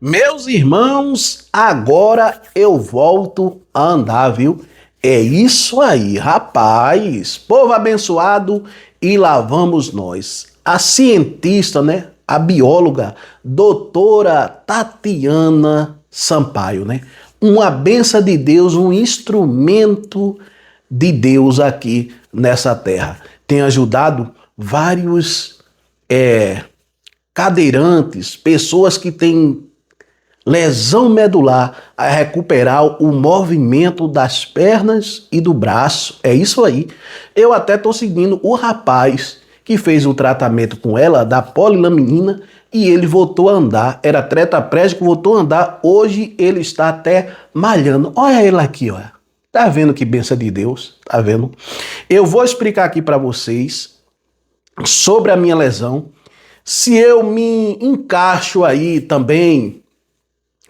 Meus irmãos, agora eu volto a andar, viu? É isso aí, rapaz. Povo abençoado, e lá vamos nós. A cientista, né? A bióloga, doutora Tatiana Sampaio, né? Uma benção de Deus, um instrumento de Deus aqui nessa terra. Tem ajudado vários cadeirantes, pessoas que têm lesão medular, a recuperar o movimento das pernas e do braço. É isso aí. Eu até estou seguindo o rapaz que fez o tratamento com ela da polilaminina e ele voltou a andar. Era tetraplégico, voltou a andar. Hoje ele está até malhando. Olha ele aqui, olha. Tá vendo que bênção de Deus? Tá vendo? Eu vou explicar aqui para vocês sobre a minha lesão. Se eu me encaixo aí também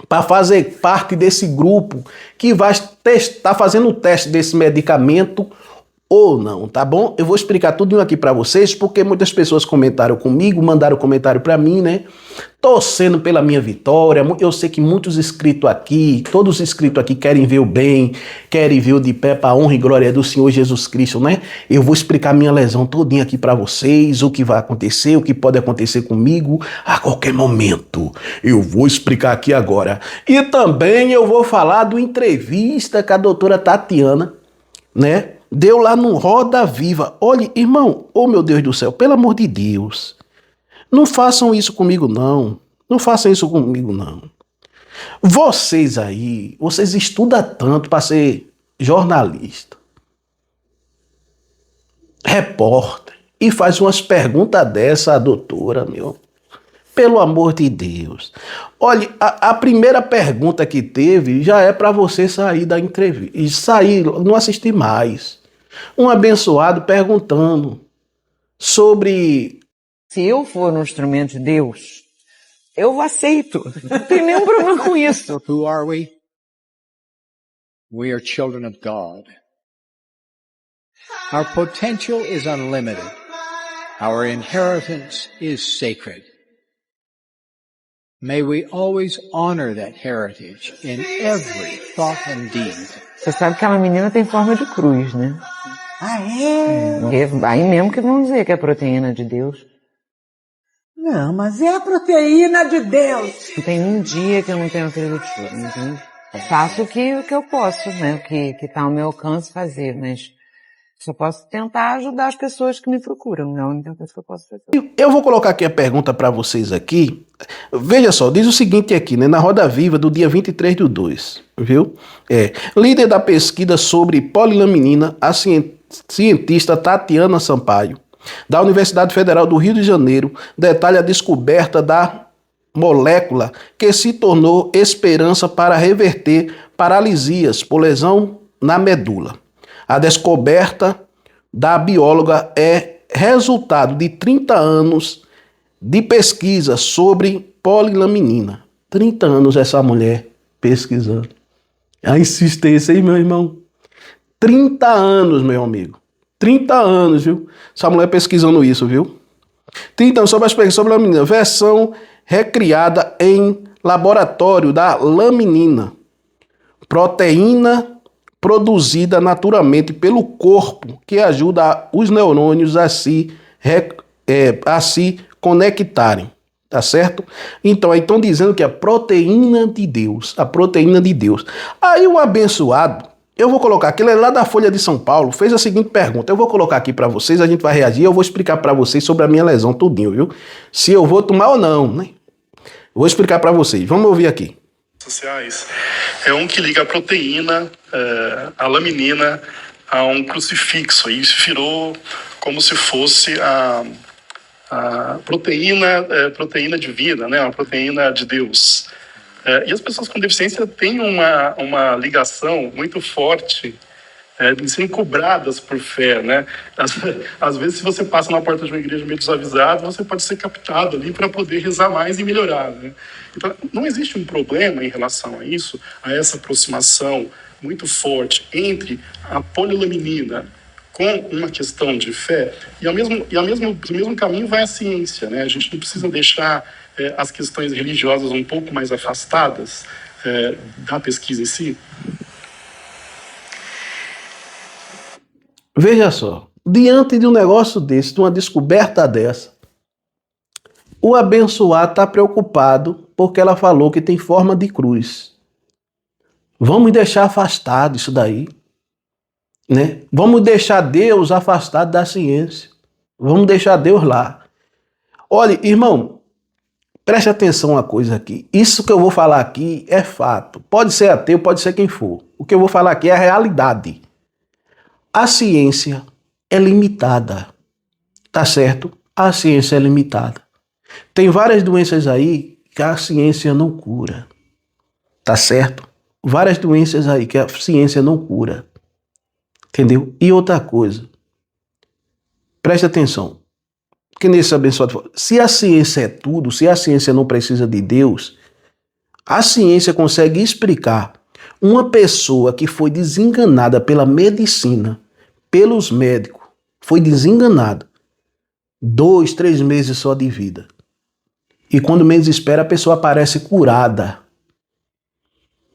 para fazer parte desse grupo que vai estar fazendo o teste desse medicamento ou não, tá bom? Eu vou explicar tudo aqui para vocês, porque muitas pessoas comentaram comigo, mandaram comentário para mim, né? Torcendo pela minha vitória. Eu sei que muitos inscritos aqui, todos os inscritos aqui querem ver o bem, querem ver o de pé para a honra e glória do Senhor Jesus Cristo, né? Eu vou explicar minha lesão todinha aqui para vocês, o que vai acontecer, o que pode acontecer comigo a qualquer momento. Eu vou explicar aqui agora. E também eu vou falar do entrevista com a doutora Tatiana, né? Deu lá no Roda Viva. Olha, irmão, oh meu Deus do céu, pelo amor de Deus, não façam isso comigo não. Não façam isso comigo não. Vocês aí, vocês estudam tanto para ser jornalista, repórter, e faz umas perguntas dessa, a doutora, meu. Pelo amor de Deus. Olha, a primeira pergunta que teve já é para você sair da entrevista. E sair, não assistir mais. Um abençoado perguntando sobre... Se eu for um instrumento de Deus, eu aceito. Não tem nenhum problema com isso. Who are we? We are children of God. Our potential is unlimited. Our inheritance is sacred. May we always honor that heritage in every thought and deed. Você sabe que aquela menina tem forma de cruz, né? Ah, é? Aí mesmo que vão dizer que é proteína de Deus. Não, mas é a proteína de Deus. Não tem um dia que eu não tenho acreditado, não tem? Faço o que eu posso, né? O que tá ao meu alcance fazer, mas só posso tentar ajudar as pessoas que me procuram, não é a única coisa que eu posso fazer. Eu vou colocar aqui a pergunta para vocês aqui. Veja só, diz o seguinte aqui, né? Na Roda Viva do dia 23/2, viu? Líder da pesquisa sobre polilaminina, a cientista Tatiana Sampaio, da Universidade Federal do Rio de Janeiro, detalha a descoberta da molécula que se tornou esperança para reverter paralisias por lesão na medula. A descoberta da bióloga é resultado de 30 anos de pesquisa sobre polilaminina. 30 anos essa mulher pesquisando. A insistência aí, meu irmão. 30 anos, meu amigo. 30 anos, viu? Essa mulher pesquisando isso, viu? 30 anos sobre as pesquisas sobre a laminina. Versão recriada em laboratório da laminina. Proteína produzida naturalmente pelo corpo, que ajuda os neurônios a se conectarem, tá certo? Então, aí estão dizendo que a proteína de Deus, Aí um abençoado, eu vou colocar aqui, ele é lá da Folha de São Paulo, fez a seguinte pergunta, eu vou colocar aqui para vocês, a gente vai reagir, eu vou explicar para vocês sobre a minha lesão tudinho, viu? Se eu vou tomar ou não, né? Vou explicar para vocês, vamos ouvir aqui. Sociais é um que liga a proteína, a laminina, a um crucifixo. E isso virou como se fosse a proteína divina, né? A proteína de Deus. E as pessoas com deficiência têm uma ligação muito forte de serem cobradas por fé, né? Às vezes, se você passa na porta de uma igreja meio desavisado, você pode ser captado ali para poder rezar mais e melhorar, né? Então, não existe um problema em relação a isso, a essa aproximação muito forte entre a polilaminina com uma questão de fé, e ao mesmo caminho vai a ciência, né? A gente não precisa deixar as questões religiosas um pouco mais afastadas da pesquisa em si? Veja só, diante de um negócio desse, de uma descoberta dessa, o abençoado está preocupado porque ela falou que tem forma de cruz. Vamos deixar afastado isso daí, né? Vamos deixar Deus afastado da ciência. Vamos deixar Deus lá. Olha, irmão, preste atenção uma coisa aqui. Isso que eu vou falar aqui é fato. Pode ser ateu, pode ser quem for. O que eu vou falar aqui é a realidade. A ciência é limitada, tá certo? A ciência é limitada. Tem várias doenças aí que a ciência não cura, tá certo? Várias doenças aí que a ciência não cura, entendeu? E outra coisa, preste atenção, que nesse abençoado, se a ciência é tudo, se a ciência não precisa de Deus, a ciência consegue explicar uma pessoa que foi desenganada pela medicina, pelos médicos, foi desenganada, 2, 3 meses só de vida. E quando menos espera, a pessoa aparece curada.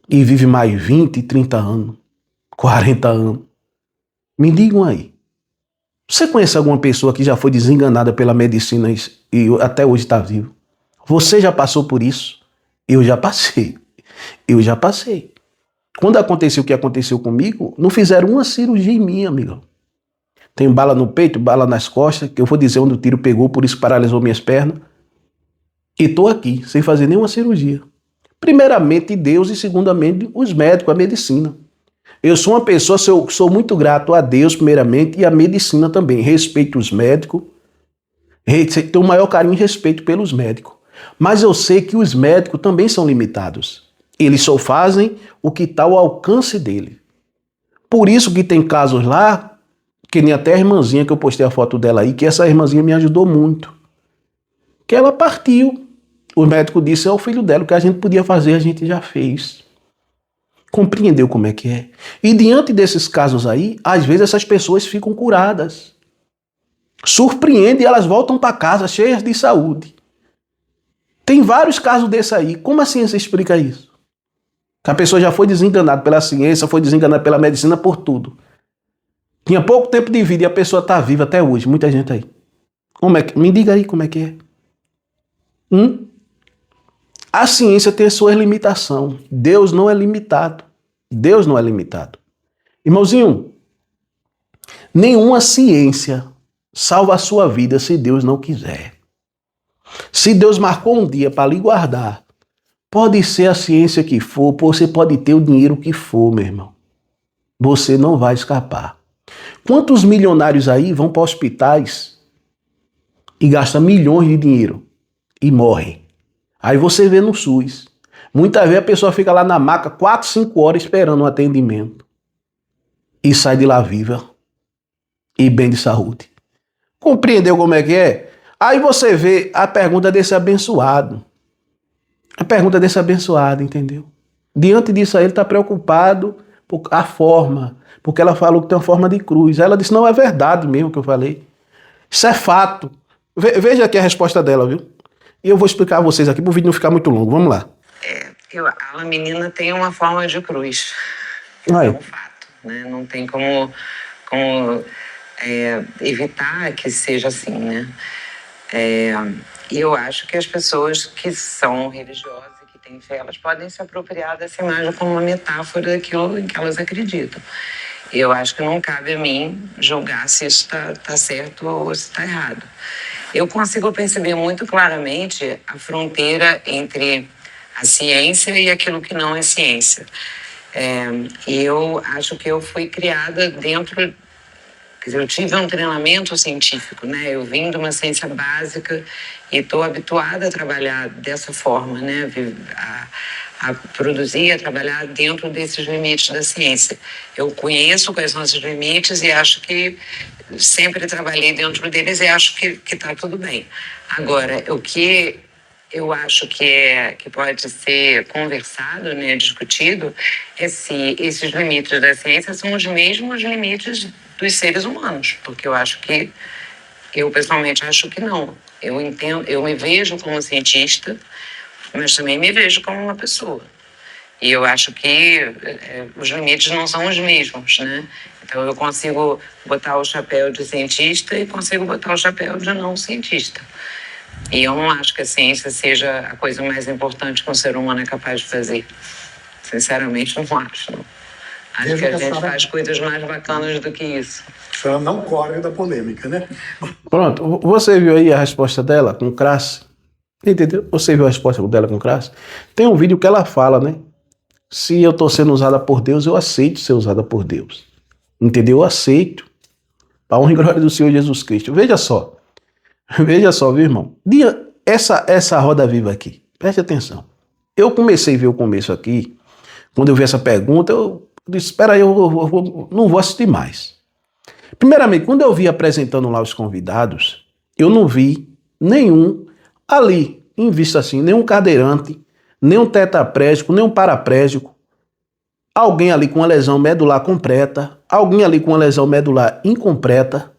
E vive mais 20, 30 anos, 40 anos. Me digam aí. Você conhece alguma pessoa que já foi desenganada pela medicina e até hoje está vivo? Você já passou por isso? Eu já passei. Eu já passei. Quando aconteceu o que aconteceu comigo, não fizeram uma cirurgia em mim, amigo. Tem bala no peito, bala nas costas, que eu vou dizer onde o tiro pegou, por isso paralisou minhas pernas. E estou aqui, sem fazer nenhuma cirurgia. Primeiramente Deus e segundamente os médicos, a medicina. Eu sou uma pessoa, sou muito grato a Deus primeiramente e à medicina também. Respeito os médicos, tenho o maior carinho e respeito pelos médicos. Mas eu sei que os médicos também são limitados. Eles só fazem o que está ao alcance dele. Por isso que tem casos lá, que nem até a irmãzinha que eu postei a foto dela aí, que essa irmãzinha me ajudou muito. Que ela partiu. O médico disse ao filho dela, o que a gente podia fazer, a gente já fez. Compreendeu como é que é? E diante desses casos aí, às vezes essas pessoas ficam curadas. Surpreende e elas voltam para casa cheias de saúde. Tem vários casos desses aí. Como a ciência explica isso? Que a pessoa já foi desenganada pela ciência, foi desenganada pela medicina, por tudo. Tinha pouco tempo de vida e a pessoa está viva até hoje. Muita gente aí. Como é que... Me diga aí como é que é. A ciência tem suas limitações. Deus não é limitado. Deus não é limitado. Irmãozinho, nenhuma ciência salva a sua vida se Deus não quiser. Se Deus marcou um dia para lhe guardar, pode ser a ciência que for, você pode ter o dinheiro que for, meu irmão. Você não vai escapar. Quantos milionários aí vão para hospitais e gastam milhões de dinheiro e morrem? Aí você vê no SUS. Muitas vezes a pessoa fica lá na maca 4, 5 horas esperando um atendimento. E sai de lá viva. E bem de saúde. Compreendeu como é que é? Aí você vê a pergunta desse abençoado. A pergunta desse abençoado, entendeu? Diante disso aí ele está preocupado por a forma. Porque ela falou que tem uma forma de cruz. Ela disse, não, é verdade mesmo que eu falei. Isso é fato. Veja aqui a resposta dela, viu? E eu vou explicar a vocês aqui para o vídeo não ficar muito longo. Vamos lá. A menina tem uma forma de cruz. Aí. É um fato, né? Não tem como evitar que seja assim, né? E eu acho que as pessoas que são religiosas e que têm fé, elas podem se apropriar dessa imagem como uma metáfora daquilo em que elas acreditam. Eu acho que não cabe a mim julgar se isso está certo ou se está errado. Eu consigo perceber muito claramente a fronteira entre a ciência e aquilo que não é ciência. E eu acho que eu fui criada dentro... Quer dizer, eu tive um treinamento científico, né? Eu vim de uma ciência básica e estou habituada a trabalhar dessa forma, né? A produzir, a trabalhar dentro desses limites da ciência. Eu conheço quais são esses limites e acho que sempre trabalhei dentro deles e acho que está tudo bem. Agora, o que eu acho que pode ser conversado, né, discutido, é se esses limites da ciência são os mesmos limites dos seres humanos, porque eu acho que Eu pessoalmente acho que não. Eu entendo, eu me vejo como cientista, mas também me vejo como uma pessoa. E eu acho que os limites não são os mesmos, né? Então eu consigo botar o chapéu de cientista e consigo botar o chapéu de não cientista. E eu não acho que a ciência seja a coisa mais importante que um ser humano é capaz de fazer. Sinceramente, não acho. Não. Acho que a gente faz coisas mais bacanas do que isso. A senhora não corre da polêmica, né? Pronto, você viu aí a resposta dela com crasse? Entendeu? Você viu a resposta dela com crasse? Tem um vídeo que ela fala, né? Se eu estou sendo usada por Deus, eu aceito ser usada por Deus. Entendeu? Eu aceito. Para a honra e glória do Senhor Jesus Cristo. Veja só. Veja só, viu, irmão? Essa roda viva aqui. Preste atenção. Eu comecei a ver o começo aqui. Quando eu vi essa pergunta, eu disse, espera aí, eu não vou assistir mais. Primeiramente, quando eu vi apresentando lá os convidados, eu não vi nenhum ali, em vista assim, nenhum cadeirante, nenhum tetraplégico, nenhum paraplégico, alguém ali com uma lesão medular completa, alguém ali com uma lesão medular incompleta,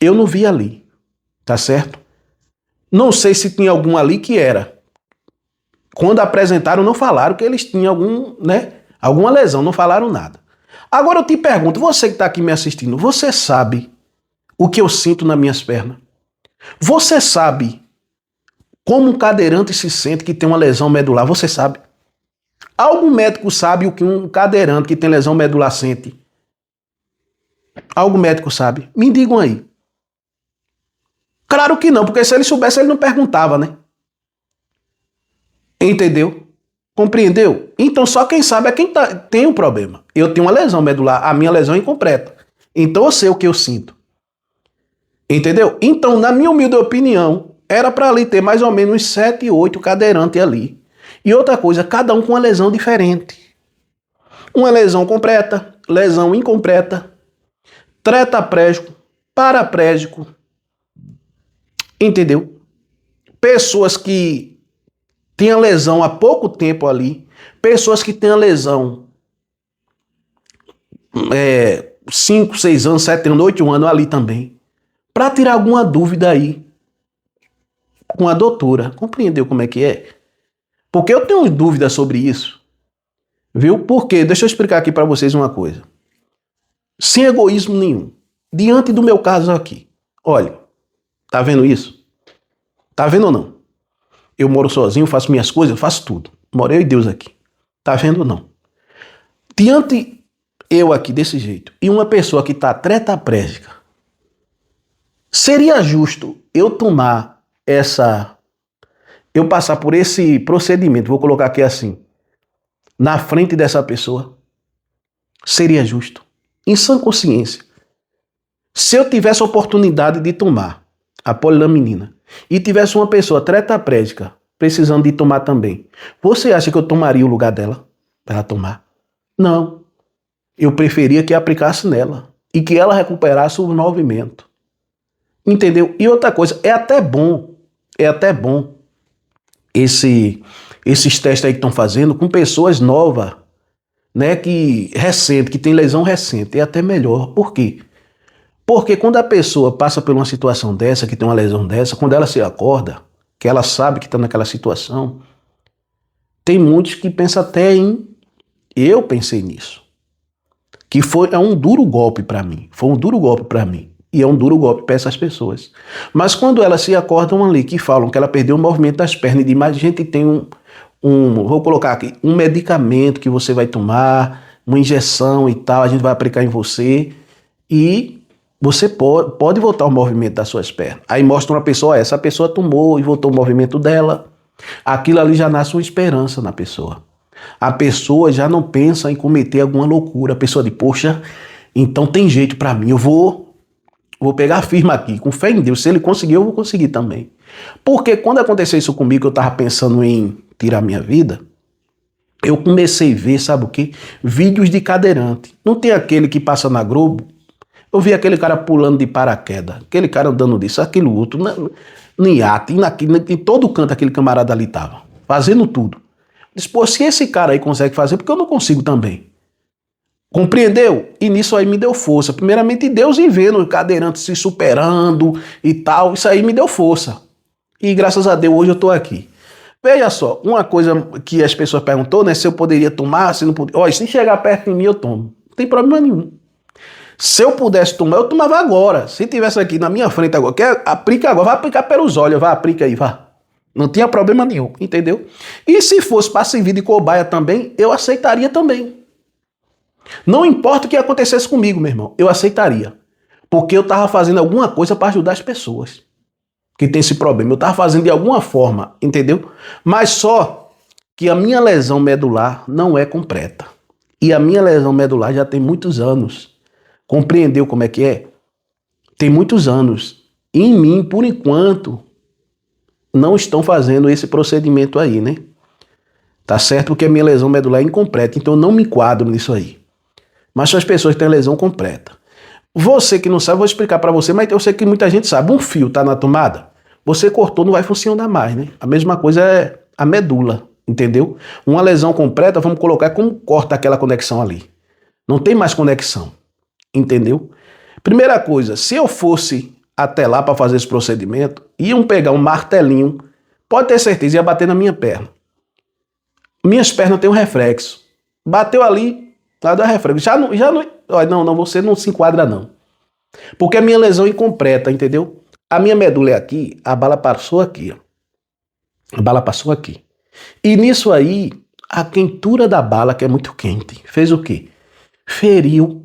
eu não vi ali, tá certo? Não sei se tinha algum ali que era. Quando apresentaram, não falaram que eles tinham alguma lesão, não falaram nada. Agora eu te pergunto, você que está aqui me assistindo, você sabe o que eu sinto nas minhas pernas? Você sabe como um cadeirante se sente que tem uma lesão medular? Você sabe? Algum médico sabe o que um cadeirante que tem lesão medular sente? Algum médico sabe? Me digam aí. Claro que não, porque se ele soubesse, ele não perguntava, né? Entendeu? Compreendeu? Então só quem sabe é quem tem um problema. Eu tenho uma lesão medular, a minha lesão é incompleta. Então eu sei o que eu sinto. Entendeu? Então, na minha humilde opinião, era para ali ter mais ou menos uns 7, 8 cadeirantes ali. E outra coisa, cada um com uma lesão diferente. Uma lesão completa, lesão incompleta, tetraplégico, paraplégico. Entendeu? Pessoas que têm a lesão há pouco tempo ali, pessoas que têm a lesão 5, 6 anos, 7 anos, 8 anos ali também. Para tirar alguma dúvida aí com a doutora. Compreendeu como é que é? Porque eu tenho dúvida sobre isso. Viu? Porque, deixa eu explicar aqui para vocês uma coisa. Sem egoísmo nenhum. Diante do meu caso aqui. Olha, tá vendo isso? Tá vendo ou não? Eu moro sozinho, faço minhas coisas, eu faço tudo. Moro eu e Deus aqui. Tá vendo ou não? Diante eu aqui desse jeito e uma pessoa que tá tetraplégica, seria justo eu passar por esse procedimento, vou colocar aqui assim, na frente dessa pessoa? Seria justo? Em sã consciência. Se eu tivesse a oportunidade de tomar a polilaminina e tivesse uma pessoa tetraplégica precisando de tomar também, você acha que eu tomaria o lugar dela para ela tomar? Não. Eu preferia que aplicasse nela e que ela recuperasse o movimento. Entendeu? E outra coisa, é até bom esses testes aí que estão fazendo com pessoas novas, né, que tem lesão recente, é até melhor. Por quê? Porque quando a pessoa passa por uma situação dessa, que tem uma lesão dessa, quando ela se acorda, que ela sabe que está naquela situação, tem muitos que pensam até em... Eu pensei nisso. Que é um duro golpe para mim. Foi um duro golpe para mim. E é um duro golpe para essas pessoas. Mas quando elas se acordam ali, que falam que ela perdeu o movimento das pernas, e demais, a gente tem vou colocar aqui, um medicamento que você vai tomar, uma injeção e tal, a gente vai aplicar em você e você pode voltar o movimento das suas pernas. Aí mostra uma pessoa, essa pessoa tomou e voltou o movimento dela. Aquilo ali já nasce uma esperança na pessoa. A pessoa já não pensa em cometer alguma loucura. A pessoa diz, poxa, então tem jeito para mim, eu vou pegar firme aqui, com fé em Deus. Se ele conseguir, eu vou conseguir também. Porque quando aconteceu isso comigo, eu estava pensando em tirar minha vida, eu comecei a ver, sabe o quê? Vídeos de cadeirante. Não tem aquele que passa na Globo? Eu vi aquele cara pulando de paraquedas, aquele cara andando disso, aquilo outro, no iate, em todo canto aquele camarada ali estava, fazendo tudo. Disse, pô, se esse cara aí consegue fazer, porque eu não consigo também. Compreendeu? E nisso aí me deu força. Primeiramente Deus e vendo o cadeirante se superando e tal, isso aí me deu força. E graças a Deus hoje eu estou aqui. Veja só, uma coisa que as pessoas perguntou, né, se eu poderia tomar, se não poderia. Olha, se chegar perto de mim eu tomo. Não tem problema nenhum. Se eu pudesse tomar, eu tomava agora. Se tivesse aqui na minha frente agora, quer aplica agora, vai aplicar pelos olhos, vai, aplica aí, vá. Não tinha problema nenhum, entendeu? E se fosse para servir de cobaia também, eu aceitaria também. Não importa o que acontecesse comigo, meu irmão, eu aceitaria. Porque eu estava fazendo alguma coisa para ajudar as pessoas que tem esse problema. Eu estava fazendo de alguma forma, entendeu? Mas só que a minha lesão medular não é completa. E a minha lesão medular já tem muitos anos. Compreendeu como é que é? Tem muitos anos. E em mim, por enquanto, não estão fazendo esse procedimento aí, né? Tá certo? Porque a minha lesão medular é incompleta, então eu não me enquadro nisso aí. Mas são as pessoas que têm lesão completa. Você que não sabe, eu vou explicar para você, mas eu sei que muita gente sabe. Um fio tá na tomada, você cortou, não vai funcionar mais, né? A mesma coisa é a medula, entendeu? Uma lesão completa, vamos colocar como corta aquela conexão ali. Não tem mais conexão, entendeu? Primeira coisa, se eu fosse até lá para fazer esse procedimento, iam pegar um martelinho, pode ter certeza, ia bater na minha perna. Minhas pernas têm um reflexo. Bateu ali, lá dá reflexo. Não, você não se enquadra não. Porque a minha lesão é incompleta, entendeu? A minha medula é aqui, a bala passou aqui, ó. A bala passou aqui. E nisso aí, a quentura da bala, que é muito quente, fez o quê? Feriu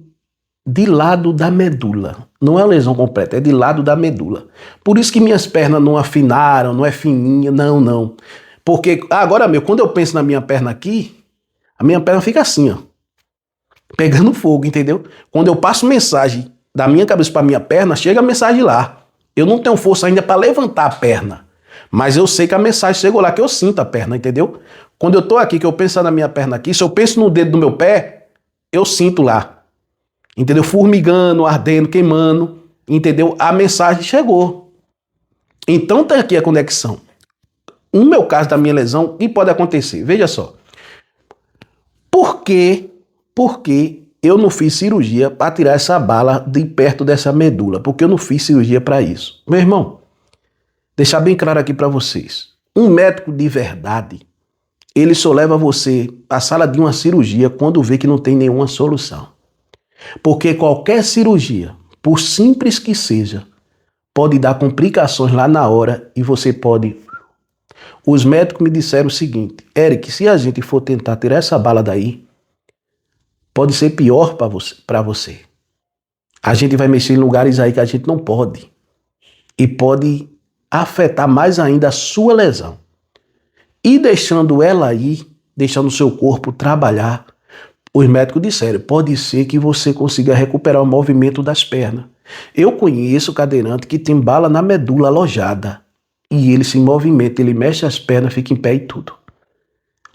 de lado da medula. Não é uma lesão completa, é de lado da medula. Por isso que minhas pernas não afinaram, não é fininha, não. Porque, agora, quando eu penso na minha perna aqui, a minha perna fica assim, ó. Pegando fogo, entendeu? Quando eu passo mensagem da minha cabeça para minha perna, chega a mensagem lá. Eu não tenho força ainda para levantar a perna. Mas eu sei que a mensagem chegou lá, que eu sinto a perna, entendeu? Quando eu tô aqui, que eu penso na minha perna aqui, se eu penso no dedo do meu pé, eu sinto lá. Entendeu? Formigando, ardendo, queimando. Entendeu? A mensagem chegou. Então tem aqui a conexão. No meu caso da minha lesão, o que pode acontecer? Veja só. Por que eu não fiz cirurgia para tirar essa bala de perto dessa medula? Porque eu não fiz cirurgia para isso. Meu irmão, deixar bem claro aqui para vocês. Um médico de verdade, ele só leva você à sala de uma cirurgia quando vê que não tem nenhuma solução. Porque qualquer cirurgia, por simples que seja, pode dar complicações lá na hora e você pode... Os médicos me disseram o seguinte: Eric, se a gente for tentar tirar essa bala daí, pode ser pior para você. A gente vai mexer em lugares aí que a gente não pode. E pode afetar mais ainda a sua lesão. E deixando ela aí, deixando o seu corpo trabalhar, os médicos disseram, pode ser que você consiga recuperar o movimento das pernas. Eu conheço cadeirante que tem bala na medula alojada. E ele se movimenta, ele mexe as pernas, fica em pé e tudo.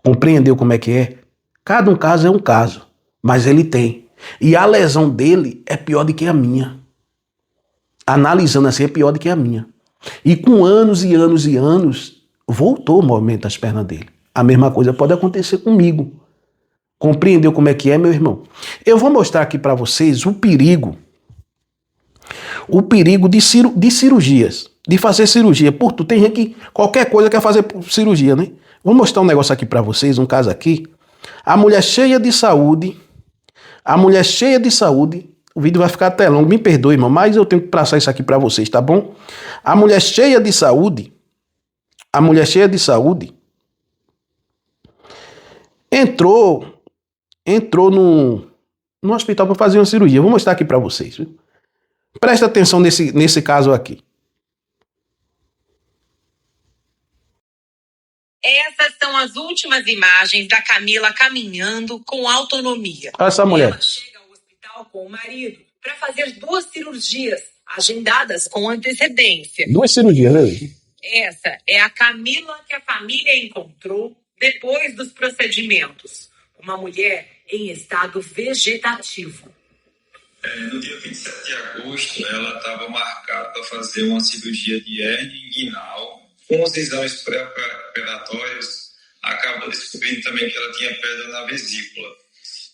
Compreendeu como é que é? Cada um caso é um caso, mas ele tem. E a lesão dele é pior do que a minha. Analisando assim, é pior do que a minha. E com anos e anos e anos, voltou o movimento das pernas dele. A mesma coisa pode acontecer comigo. Compreendeu como é que é, meu irmão? Eu vou mostrar aqui para vocês o perigo de cirurgias, de fazer cirurgia. Por tem gente que qualquer coisa quer fazer cirurgia, né? Vou mostrar um negócio aqui para vocês, um caso aqui. A mulher cheia de saúde, o vídeo vai ficar até longo, me perdoe, irmão, mas eu tenho que passar isso aqui para vocês, tá bom? A mulher cheia de saúde, entrou no hospital para fazer uma cirurgia. Vou mostrar aqui para vocês, viu? Presta atenção nesse caso aqui. Essas são as últimas imagens da Camila caminhando com autonomia. Olha essa mulher. Ela chega ao hospital com o marido para fazer 2 cirurgias agendadas com antecedência. 2 cirurgias, né? Essa é a Camila que a família encontrou depois dos procedimentos. Uma mulher em estado vegetativo. No dia 27 de agosto, ela estava marcada para fazer uma cirurgia de hérnia inguinal. Com os exames pré-operatórios, acaba descobrindo também que ela tinha pedra na vesícula.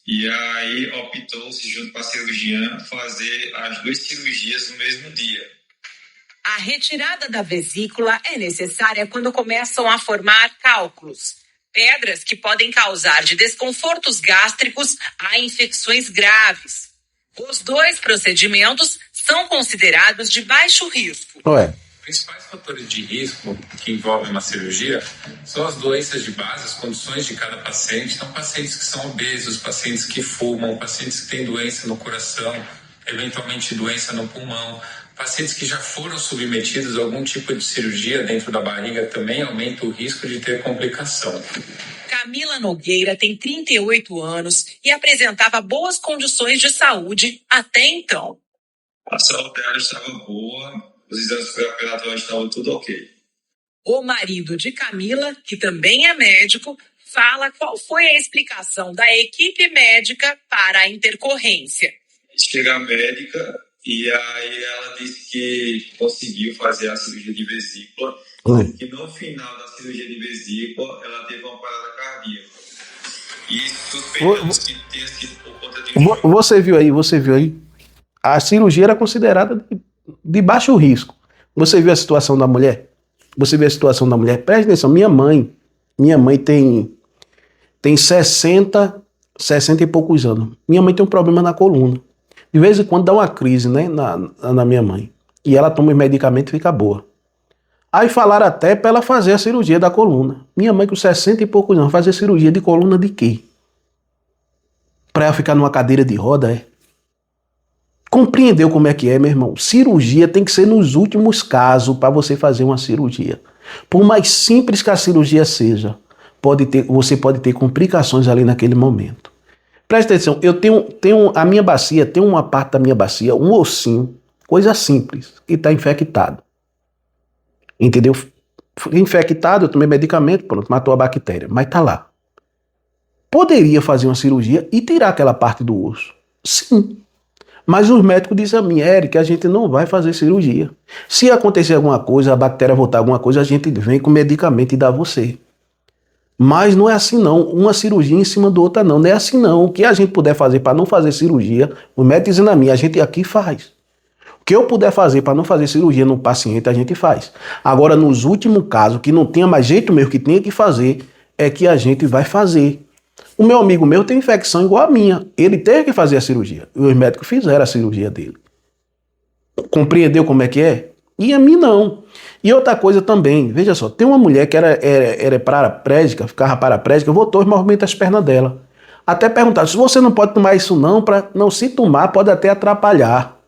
E aí optou-se, junto com a cirurgiã, fazer as 2 cirurgias no mesmo dia. A retirada da vesícula é necessária quando começam a formar cálculos, pedras que podem causar de desconfortos gástricos a infecções graves. Os 2 procedimentos são considerados de baixo risco. Ué. Os principais fatores de risco que envolvem uma cirurgia são as doenças de base, as condições de cada paciente. Então, pacientes que são obesos, pacientes que fumam, pacientes que têm doença no coração, eventualmente doença no pulmão, pacientes que já foram submetidos a algum tipo de cirurgia dentro da barriga também aumenta o risco de ter complicação. Camila Nogueira tem 38 anos e apresentava boas condições de saúde até então. A saúde dela estava boa, os exames pré-operatórios estavam tudo ok. O marido de Camila, que também é médico, fala qual foi a explicação da equipe médica para a intercorrência. Chega a médica e aí ela disse que conseguiu fazer a cirurgia de vesícula, que no final da cirurgia de vesícula ela teve uma parada cardíaca. E suspeitamos que tenha sido por conta de... Você viu aí? A cirurgia era considerada de baixo risco. Você viu a situação da mulher? Preste atenção, minha mãe tem 60 e poucos anos. Minha mãe tem um problema na coluna. De vez em quando dá uma crise, né, na minha mãe. E ela toma os medicamentos e fica boa. Aí falaram até para ela fazer a cirurgia da coluna. Minha mãe com 60 e poucos anos, fazer cirurgia de coluna de quê? Para ela ficar numa cadeira de roda, é? Compreendeu como é que é, meu irmão? Cirurgia tem que ser nos últimos casos para você fazer uma cirurgia. Por mais simples que a cirurgia seja, você pode ter complicações ali naquele momento. Presta atenção, eu tenho a minha bacia, tem uma parte da minha bacia, um ossinho, coisa simples, que está infectado. Entendeu? Infectado, eu tomei medicamento, pronto, matou a bactéria, mas tá lá. Poderia fazer uma cirurgia e tirar aquela parte do osso? Sim. Mas os médicos dizem a mim, Eric, a gente não vai fazer cirurgia. Se acontecer alguma coisa, a bactéria voltar alguma coisa, a gente vem com medicamento e dá a você. Mas não é assim não, uma cirurgia em cima do outra não é assim não. O que a gente puder fazer para não fazer cirurgia, o médico dizendo a mim, a gente aqui faz. O que eu puder fazer para não fazer cirurgia no paciente, a gente faz. Agora, nos últimos casos, que não tenha mais jeito mesmo, que tenha que fazer, é que a gente vai fazer. O meu amigo meu tem infecção igual a minha. Ele teve que fazer a cirurgia. E os médicos fizeram a cirurgia dele. Compreendeu como é que é? E a mim não. E outra coisa também, veja só, tem uma mulher que era paraplégica, ficava paraplégica, voltou os movimentos das pernas dela. Até perguntaram, se você não pode tomar isso não, se tomar pode até atrapalhar.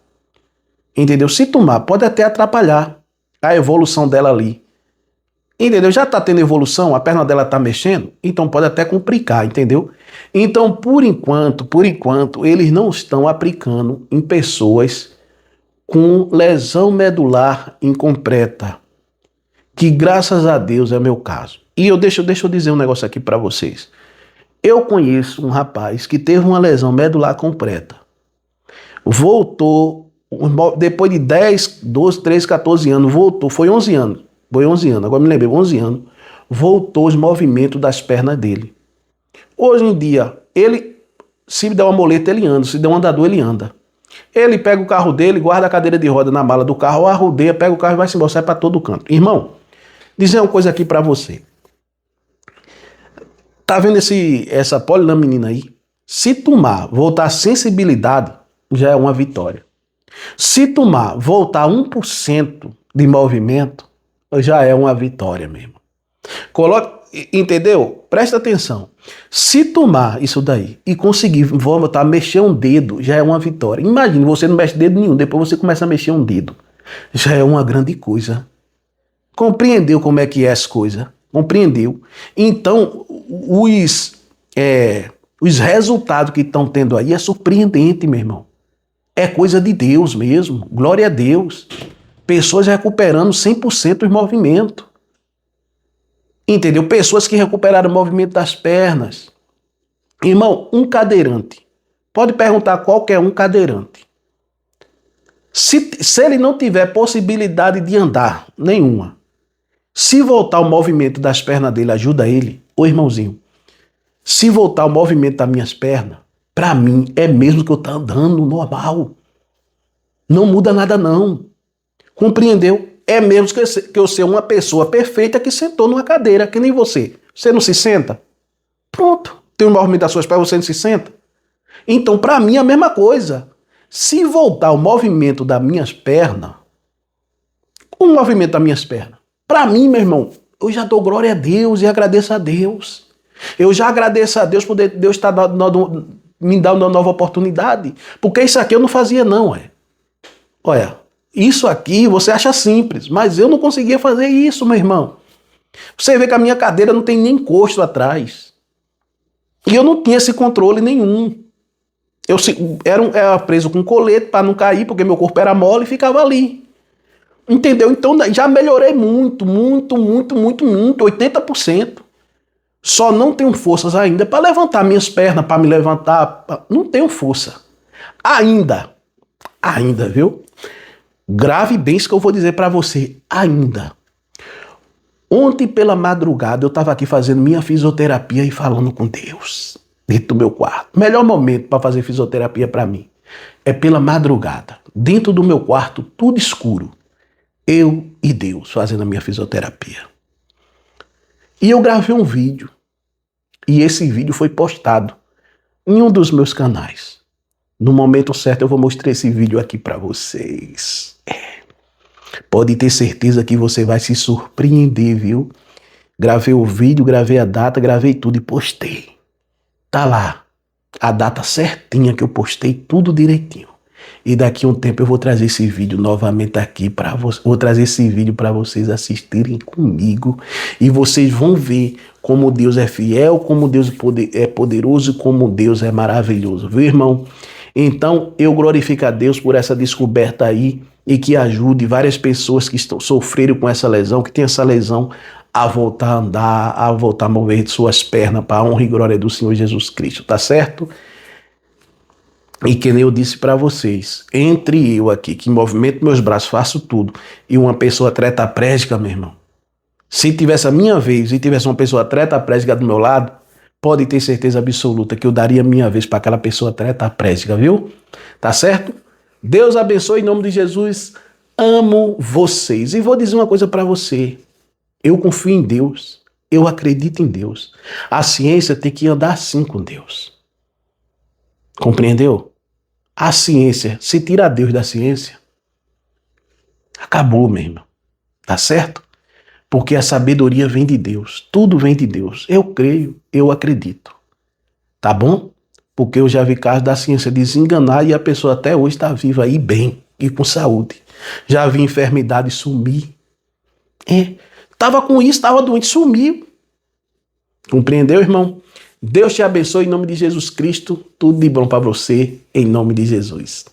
Entendeu? Se tomar pode até atrapalhar a evolução dela ali. Entendeu? Já está tendo evolução, a perna dela está mexendo, então pode até complicar, entendeu? Então, por enquanto, eles não estão aplicando em pessoas com lesão medular incompleta, que graças a Deus é meu caso. E deixa eu dizer um negócio aqui para vocês. Eu conheço um rapaz que teve uma lesão medular completa. Voltou, depois de 10, 12, 13, 14 anos, voltou, foi 11 anos, agora me lembrei, 11 anos, voltou os movimentos das pernas dele. Hoje em dia, ele, se der uma muleta, ele anda, se der um andador, ele anda. Ele pega o carro dele, guarda a cadeira de roda na mala do carro, arrodeia, pega o carro e vai-se embora, sai para todo canto. Irmão, dizer uma coisa aqui para você. Tá vendo essa polilaminina aí? Se tomar, voltar a sensibilidade, já é uma vitória. Se tomar, voltar 1% de movimento, já é uma vitória mesmo. Entendeu? Presta atenção. Se tomar isso daí e conseguir voltar a mexer um dedo, já é uma vitória. Imagine, você não mexe dedo nenhum, depois você começa a mexer um dedo. Já é uma grande coisa. Compreendeu como é que é as coisas? Compreendeu? Então, os resultados que estão tendo aí é surpreendente, meu irmão. É coisa de Deus mesmo. Glória a Deus. Pessoas recuperando 100% os movimentos. Entendeu? Pessoas que recuperaram o movimento das pernas. Irmão, um cadeirante. Pode perguntar a qualquer um cadeirante. Se ele não tiver possibilidade de andar nenhuma, se voltar o movimento das pernas dele ajuda ele, ô irmãozinho, se voltar o movimento das minhas pernas, Para mim, é mesmo que eu tô andando normal. Não muda nada, não. Compreendeu? É mesmo que eu ser uma pessoa perfeita que sentou numa cadeira, que nem você. Você não se senta? Pronto. Tem um movimento das suas pernas, você não se senta? Então, para mim, é a mesma coisa. Se voltar o movimento das minhas pernas, para mim, meu irmão, eu já dou glória a Deus e agradeço a Deus. Eu já agradeço a Deus por Deus estar me dando uma nova oportunidade. Porque isso aqui eu não fazia, não. Olha, isso aqui você acha simples, mas eu não conseguia fazer isso, meu irmão. Você vê que a minha cadeira não tem nem encosto atrás. E eu não tinha esse controle nenhum. Eu era preso com colete para não cair, porque meu corpo era mole e ficava ali. Entendeu? Então já melhorei muito, 80%. Só não tenho forças ainda para levantar minhas pernas, para me levantar. Não tenho força. Ainda, viu? Grave bem isso que eu vou dizer para você. Ainda. Ontem pela madrugada eu estava aqui fazendo minha fisioterapia e falando com Deus. Dentro do meu quarto. O melhor momento para fazer fisioterapia para mim é pela madrugada. Dentro do meu quarto, tudo escuro. Eu e Deus fazendo a minha fisioterapia. E eu gravei um vídeo. E esse vídeo foi postado em um dos meus canais. No momento certo eu vou mostrar esse vídeo aqui para vocês. Pode ter certeza que você vai se surpreender, viu? Gravei o vídeo, gravei a data, gravei tudo e postei. Tá lá a data certinha que eu postei, tudo direitinho. E daqui a um tempo eu vou trazer esse vídeo novamente aqui para vocês. Vou trazer esse vídeo para vocês assistirem comigo. E vocês vão ver como Deus é fiel, como Deus é poderoso e como Deus é maravilhoso. Viu, irmão? Então eu glorifico a Deus por essa descoberta aí e que ajude várias pessoas que sofreram com essa lesão, que tem essa lesão, a voltar a andar, a voltar a mover suas pernas para a honra e glória do Senhor Jesus Cristo. Tá certo? E que nem eu disse para vocês, entre eu aqui, que movimento meus braços, faço tudo, e uma pessoa tetraplégica, meu irmão, se tivesse a minha vez e tivesse uma pessoa tetraplégica do meu lado, pode ter certeza absoluta que eu daria a minha vez para aquela pessoa tetraplégica, viu? Tá certo? Deus abençoe em nome de Jesus. Amo vocês. E vou dizer uma coisa para você. Eu confio em Deus. Eu acredito em Deus. A ciência tem que andar assim com Deus. Compreendeu? A ciência, se tira Deus da ciência, acabou, meu irmão. Tá certo? Porque a sabedoria vem de Deus. Tudo vem de Deus. Eu creio, eu acredito. Tá bom? Porque eu já vi casos da ciência desenganar e a pessoa até hoje está viva aí bem e com saúde. Já vi enfermidade sumir. Tava com isso, tava doente, sumiu. Compreendeu, irmão? Deus te abençoe em nome de Jesus Cristo. Tudo de bom para você, em nome de Jesus.